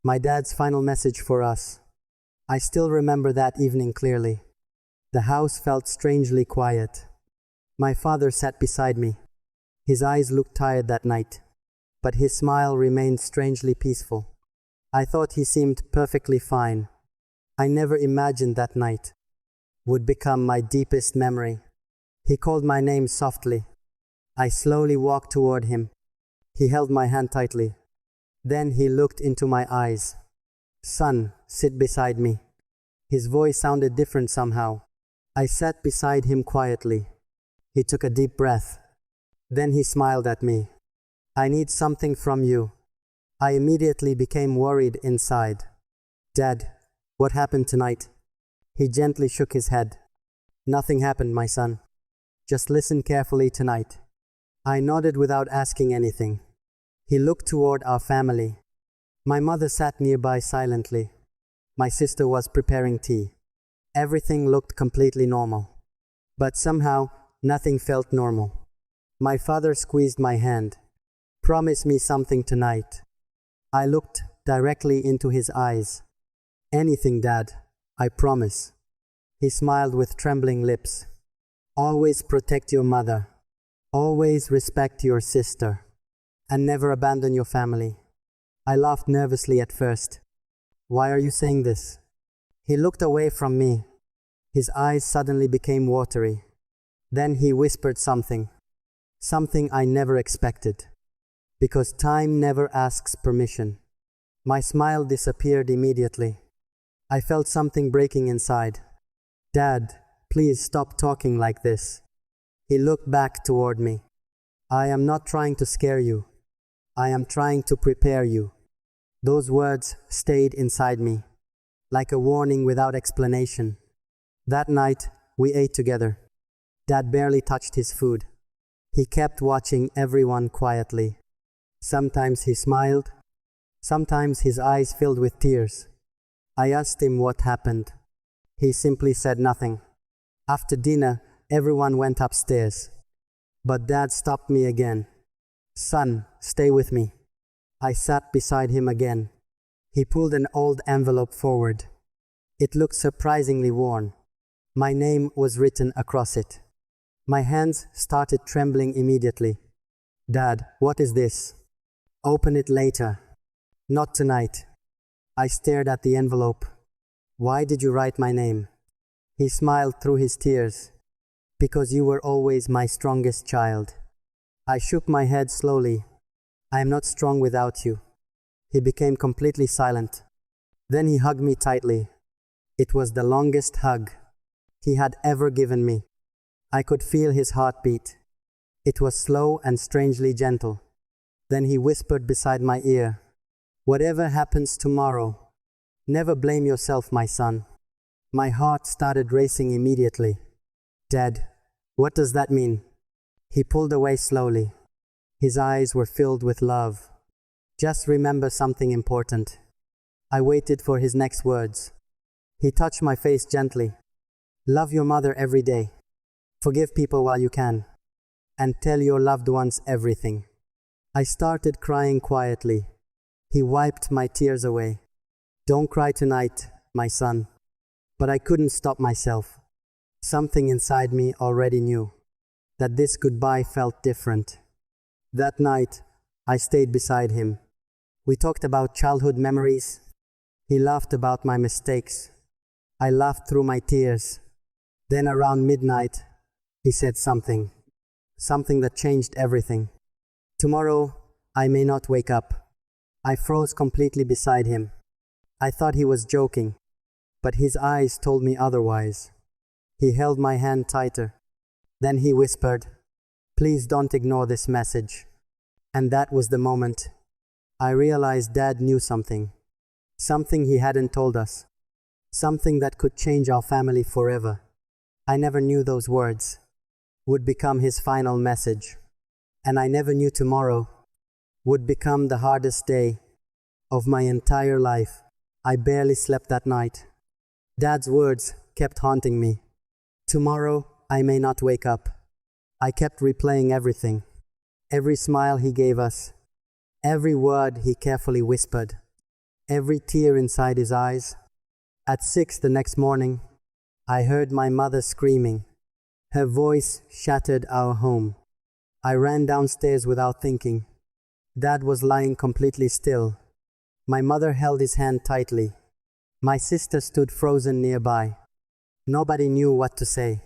My dad's final message for us. I still remember that evening clearly. The house felt strangely quiet. My father sat beside me. His eyes looked tired that night, but his smile remained strangely peaceful. I thought he seemed perfectly fine. I never imagined that night would become my deepest memory. He called my name softly. I slowly walked toward him. He held my hand tightly. Then he looked into my eyes. "Son, sit beside me." His voice sounded different somehow. I sat beside him quietly. He took a deep breath. Then he smiled at me. "I need something from you." I immediately became worried inside. "Dad, what happened tonight?" He gently shook his head. "Nothing happened, my son. Just listen carefully tonight." I nodded without asking anything. He looked toward our family. My mother sat nearby silently. My sister was preparing tea. Everything looked completely normal. But somehow, nothing felt normal. My father squeezed my hand. "Promise me something tonight." I looked directly into his eyes. "Anything, Dad, I promise." He smiled with trembling lips. "Always protect your mother. Always respect your sister. And never abandon your family." I laughed nervously at first. "Why are you saying this?" He looked away from me. His eyes suddenly became watery. Then he whispered something I never expected. "Because time never asks permission." My smile disappeared immediately. I felt something breaking inside. "Dad, please stop talking like this." He looked back toward me. "I am not trying to scare you. I am trying to prepare you." Those words stayed inside me, like a warning without explanation. That night, we ate together. Dad barely touched his food. He kept watching everyone quietly. Sometimes he smiled. Sometimes his eyes filled with tears. I asked him what happened. He simply said nothing. After dinner, everyone went upstairs. But Dad stopped me again. "Son, stay with me." I sat beside him again. He pulled an old envelope forward. It looked surprisingly worn. My name was written across it. My hands started trembling immediately. "Dad, what is this?" "Open it later." "Not tonight." I stared at the envelope. "Why did you write my name?" He smiled through his tears. "Because you were always my strongest child." I shook my head slowly. "I am not strong without you." He became completely silent. Then he hugged me tightly. It was the longest hug he had ever given me. I could feel his heartbeat. It was slow and strangely gentle. Then he whispered beside my ear, "Whatever happens tomorrow, never blame yourself, my son." My heart started racing immediately. "Dad, what does that mean?" He pulled away slowly. His eyes were filled with love. "Just remember something important." I waited for his next words. He touched my face gently. "Love your mother every day. Forgive people while you can. And tell your loved ones everything." I started crying quietly. He wiped my tears away. "Don't cry tonight, my son." But I couldn't stop myself. Something inside me already knew that this goodbye felt different. That night, I stayed beside him. We talked about childhood memories. He laughed about my mistakes. I laughed through my tears. Then around midnight, he said something that changed everything. "Tomorrow, I may not wake up." I froze completely beside him. I thought he was joking, but his eyes told me otherwise. He held my hand tighter. Then he whispered, "Please don't ignore this message." And that was the moment I realized Dad knew something. Something he hadn't told us. Something that could change our family forever. I never knew those words would become his final message. And I never knew tomorrow would become the hardest day of my entire life. I barely slept that night. Dad's words kept haunting me. Tomorrow, I may not wake up. I kept replaying everything. Every smile he gave us. Every word he carefully whispered. every tear inside his eyes. At 6 the next morning, I heard my mother screaming. Her voice shattered our home. I ran downstairs without thinking. Dad was lying completely still. My mother held his hand tightly. My sister stood frozen nearby. Nobody knew what to say.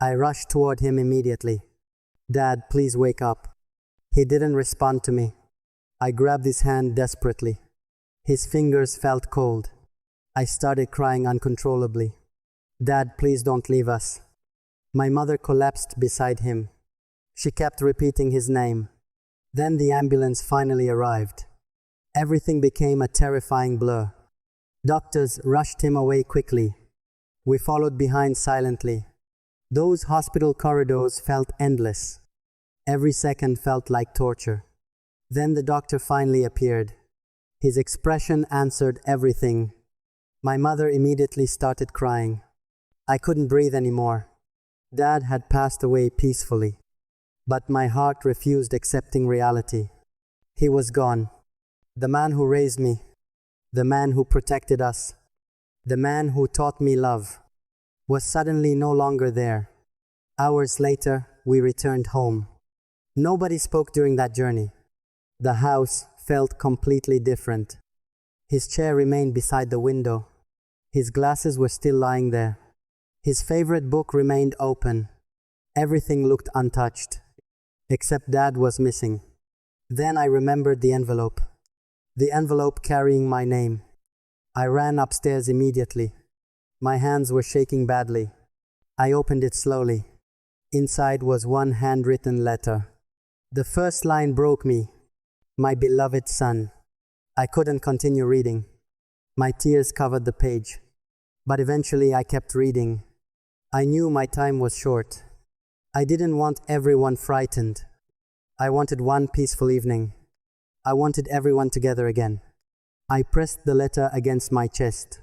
I rushed toward him immediately. Dad, please wake up. He didn't respond to me. I grabbed his hand desperately. His fingers felt cold. I started crying uncontrollably. Dad, please don't leave us. My mother collapsed beside him. She kept repeating his name. Then the ambulance finally arrived. Everything became a terrifying blur. Doctors rushed him away quickly. We followed behind silently. Those hospital corridors felt endless. Every second felt like torture. Then the doctor finally appeared. His expression answered everything. My mother immediately started crying. I couldn't breathe anymore. Dad had passed away peacefully. But my heart refused accepting reality. He was gone. The man who raised me. The man who protected us. The man who taught me love. Was suddenly no longer there. Hours later, we returned home. Nobody spoke during that journey. The house felt completely different. His chair remained beside the window. His glasses were still lying there. His favorite book remained open. Everything looked untouched. Except Dad was missing. Then I remembered the envelope. The envelope carrying my name. I ran upstairs immediately. My hands were shaking badly. I opened it slowly. Inside was one handwritten letter. The first line broke me. My beloved son. I couldn't continue reading. My tears covered the page. But eventually I kept reading. I knew my time was short. I didn't want everyone frightened. I wanted one peaceful evening. I wanted everyone together again. I pressed the letter against my chest.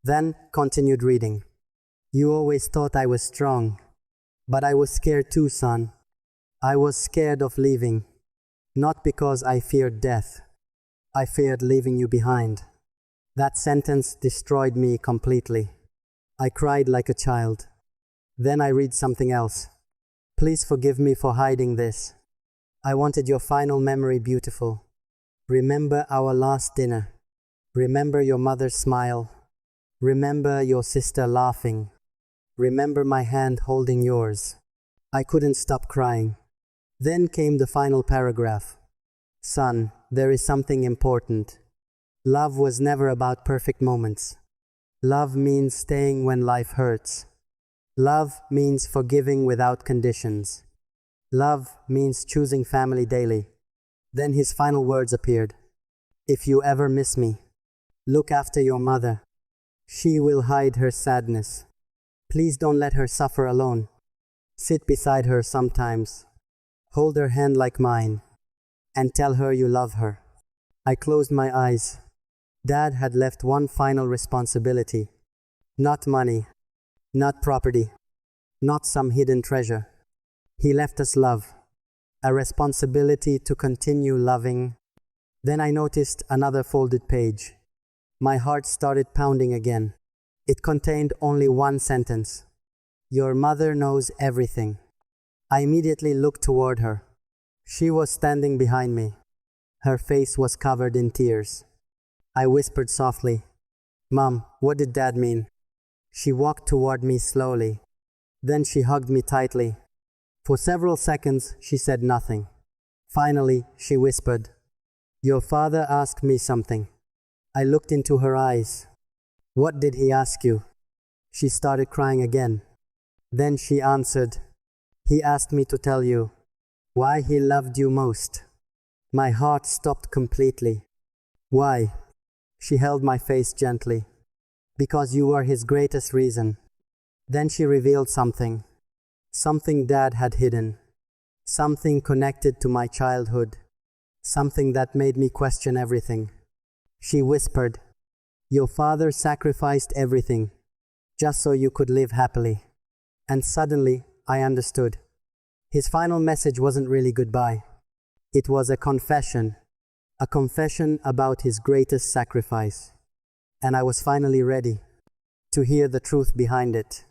Then continued reading. You always thought I was strong. But I was scared too, son. I was scared of leaving. Not because I feared death. I feared leaving you behind. That sentence destroyed me completely. I cried like a child. Then I read something else. Please forgive me for hiding this. I wanted your final memory beautiful. Remember our last dinner. Remember your mother's smile. Remember your sister laughing. Remember my hand holding yours. I couldn't stop crying. Then came the final paragraph. Son, there is something important. Love was never about perfect moments. Love means staying when life hurts. Love means forgiving without conditions. Love means choosing family daily. Then his final words appeared. If you ever miss me, look after your mother. She will hide her sadness. Please don't let her suffer alone. Sit beside her sometimes. Hold her hand like mine. And tell her you love her. I closed my eyes. Dad had left one final responsibility. Not money. Not property. Not some hidden treasure. He left us love. A responsibility to continue loving. Then I noticed another folded page. My heart started pounding again. It contained only one sentence. Your mother knows everything. I immediately looked toward her. She was standing behind me. Her face was covered in tears. I whispered softly, Mom, what did Dad mean? She walked toward me slowly. Then she hugged me tightly. For several seconds, she said nothing. Finally, she whispered, Your father asked me something. I looked into her eyes. What did he ask you? She started crying again. Then she answered, He asked me to tell you why he loved you most. My heart stopped completely. Why? She held my face gently. Because you were his greatest reason. Then she revealed something. Something Dad had hidden. Something connected to my childhood. Something that made me question everything. She whispered, Your father sacrificed everything, just so you could live happily. And suddenly, I understood. His final message wasn't really goodbye. It was a confession. a confession about his greatest sacrifice. And I was finally ready to hear the truth behind it.